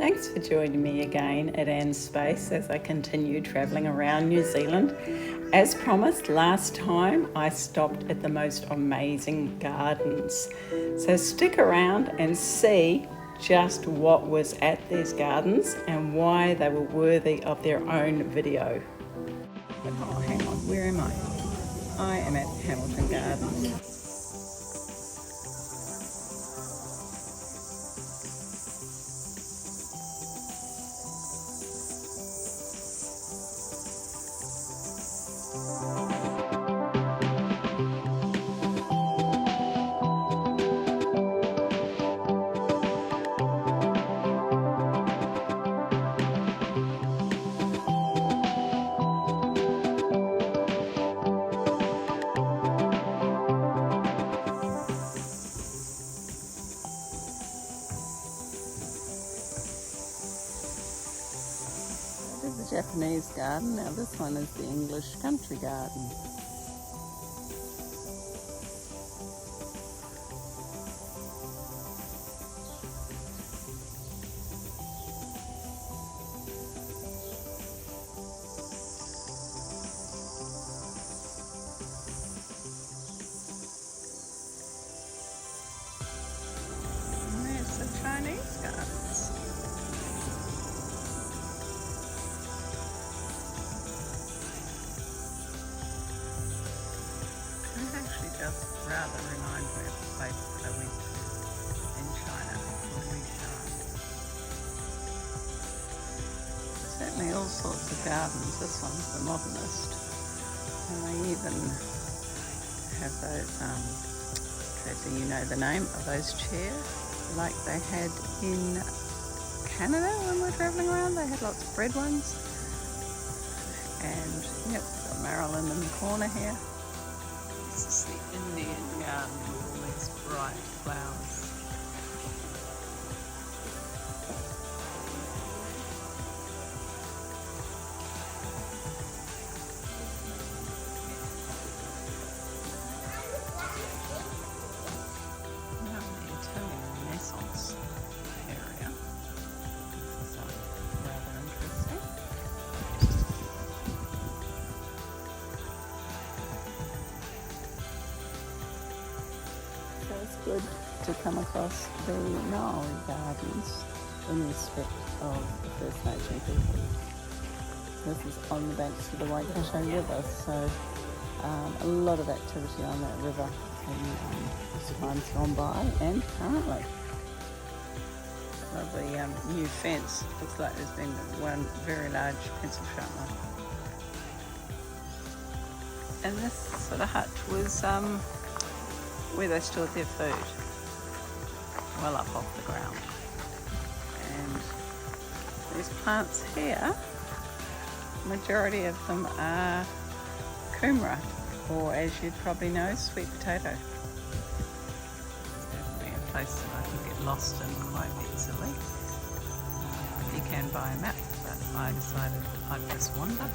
Thanks for joining me again at Anne's Space as I continue travelling around New Zealand. As promised last time, I stopped at the most amazing gardens. So stick around and see just what was at these gardens and why they were worthy of their own video. Oh, hang on, where am I? I am at Hamilton Gardens. This is the Japanese garden. Now this one is the English country garden. And there's the Chinese gardens. It actually does rather remind me of the place that I went to in China, Wishan. Certainly all sorts of gardens. This one's the modernist. And they even have those, Tracy, you know the name of those chairs, like they had in Canada when we were travelling around. They had lots of red ones. And yep, we've got Marilyn in the corner here. This is the Indian garden with all these bright flowers. Now the Italian Renaissance area. This is rather interesting. So it's good to come across the Maori gardens in respect of the First Nation people. This is on the banks of the Waikato River, so a lot of activity on that river in this time's gone by and currently. Lovely new fence. Looks like there's been one very large pencil sharpener. And this sort of hut was where they stored their food, well up off the ground. And these plants here, majority of them are kumara, or as you'd probably know, sweet potato. It's definitely a place that I can get lost in quite easily. You can buy a map, but I decided I'd just wander.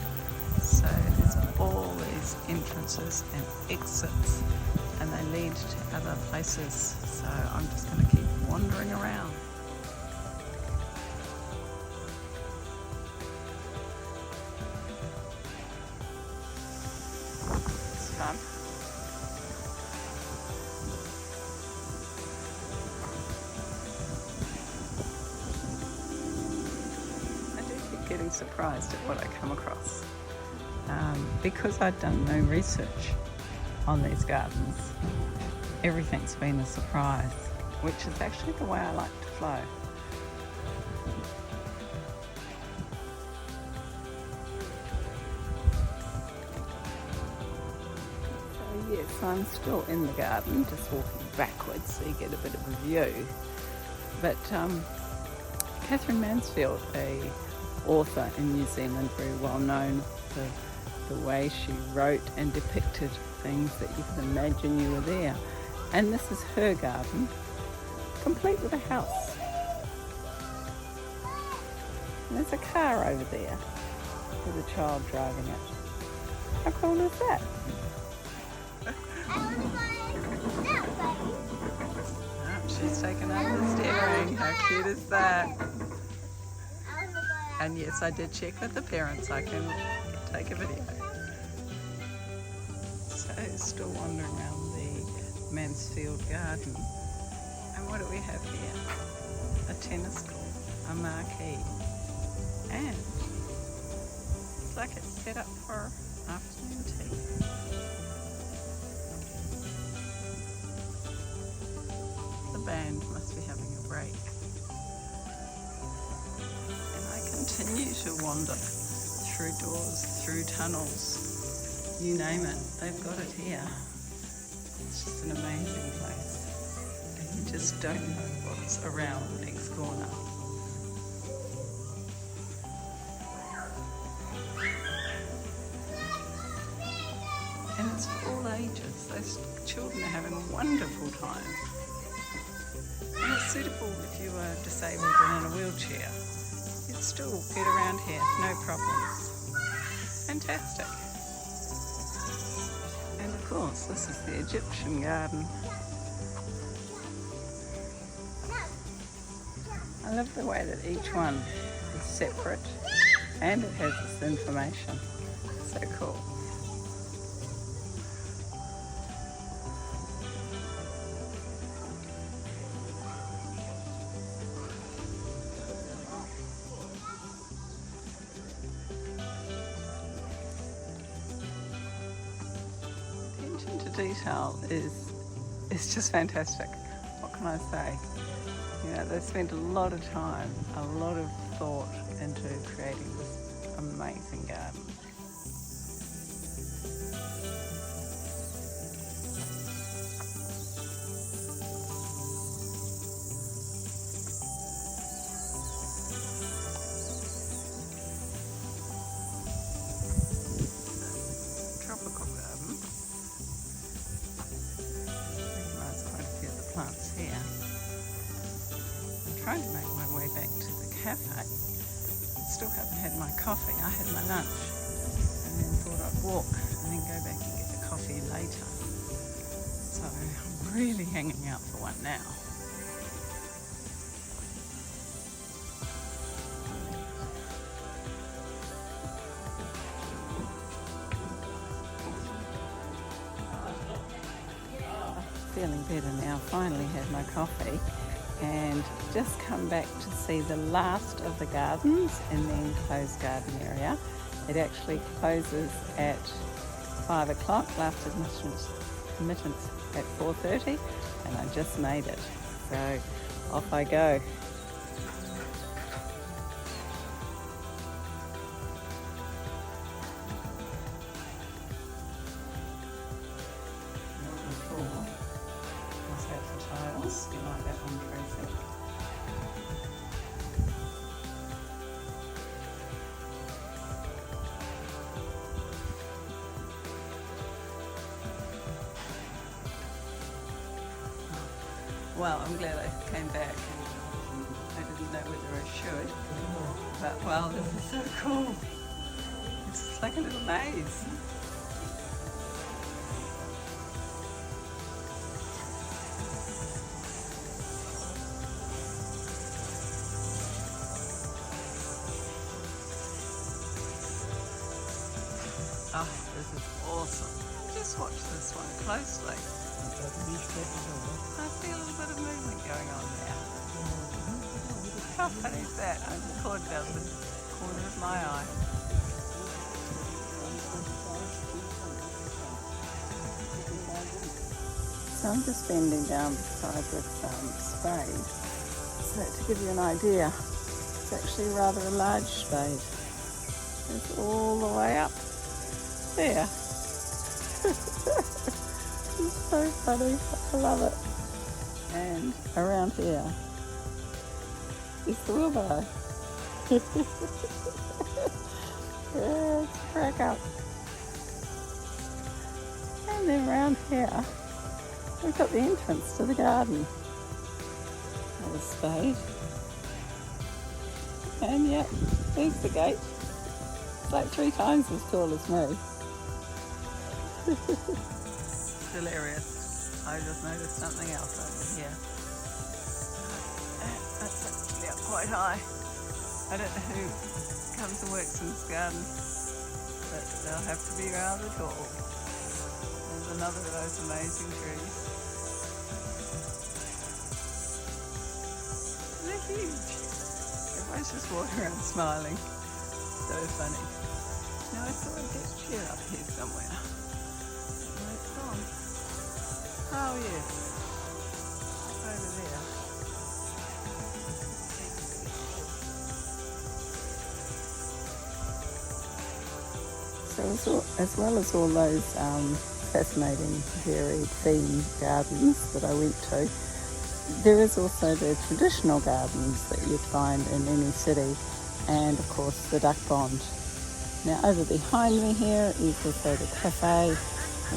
So there's all these entrances and exits, and they lead to other places, so I'm just going to keep wandering around. It's fun. I do keep getting surprised at what I come across. Because I'd done no research on these gardens, everything's been a surprise, which is actually the way I like to flow. So yes, I'm still in the garden, just walking backwards so you get a bit of a view. But Catherine Mansfield, a author in New Zealand, very well known for the way she wrote and depicted things that you can imagine you were there. And this is her garden, complete with a house. And there's a car over there with a child driving it. How cool is that? Oh, she's taken over the steering. How cute is that? And yes, I did check with the parents. I can take a video. So still wandering around the Mansfield Garden. And what do we have here? A tennis court, a marquee, and it's like it's set up for afternoon tea. The band must be having a break. And I continue to wander through doors, through tunnels, you name it, they've got it here. It's just an amazing place. You just don't know what's around the next corner. And it's for all ages. Those children are having a wonderful time. And it's suitable if you are disabled and in a wheelchair. You'd still get around here, no problems. Fantastic. And of course, this is the Egyptian garden. I love the way that each one is separate and it has this information. So cool. Attention to detail is just fantastic. What can I say? You know, they spent a lot of time, a lot of thought into creating this amazing garden. Tropical garden. Recognize quite a few of the plants here. I'm trying to make my way back to the cafe. Still haven't had my coffee. I had my lunch and then thought I'd walk and then go back and get the coffee later. So I'm really hanging out for one now. Feeling better now. Finally had my coffee. And just come back to see the last of the gardens in the enclosed garden area. It actually closes at 5 o'clock, last admittance at 4:30, and I just made it. So off I go. What's that for tiles? You like that one, Tracy? Well, I'm glad I came back. I didn't know whether I should, but wow, this is so cool. It's just like a little maze. Oh, this is awesome. Just watch this one closely. I see a little bit of movement going on there. How funny is that? I recorded out the corner of my eye. So I'm just bending down beside this spade. So to give you an idea, it's actually rather a large spade. It's all the way up there. It's so funny. I love it. And around here is the wheelbarrow. Yeah, it's a crack up. And then around here, we've got the entrance to the garden. Another spade. And yep, there's the gate. It's like 3 times as tall as me. Hilarious. I just noticed something else over here. That's actually up quite high. I don't know who comes and works in this garden, but they'll have to be rather tall. There's another of those amazing trees. They're huge. Everyone's just walking around smiling. So funny. Now I saw a deck chair up here somewhere. Where it's gone. Oh yes. Over there. So as well as all those fascinating varied theme gardens that I went to, there is also the traditional gardens that you'd find in any city, and of course the duck pond. Now over behind me here is also the cafe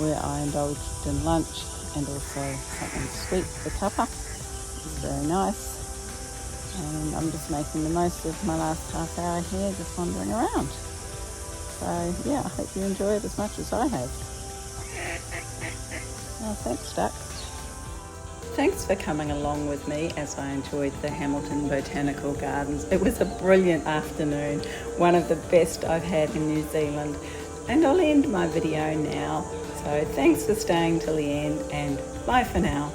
where I indulged in lunch and also something sweet for cuppa. It's very nice, and I'm just making the most of my last half hour here just wandering around. So yeah, I hope you enjoy it as much as I have. Oh, thanks, duck. Thanks for coming along with me as I enjoyed the Hamilton Botanical Gardens. It was a brilliant afternoon, one of the best I've had in New Zealand. And I'll end my video now. So thanks for staying till the end, and bye for now.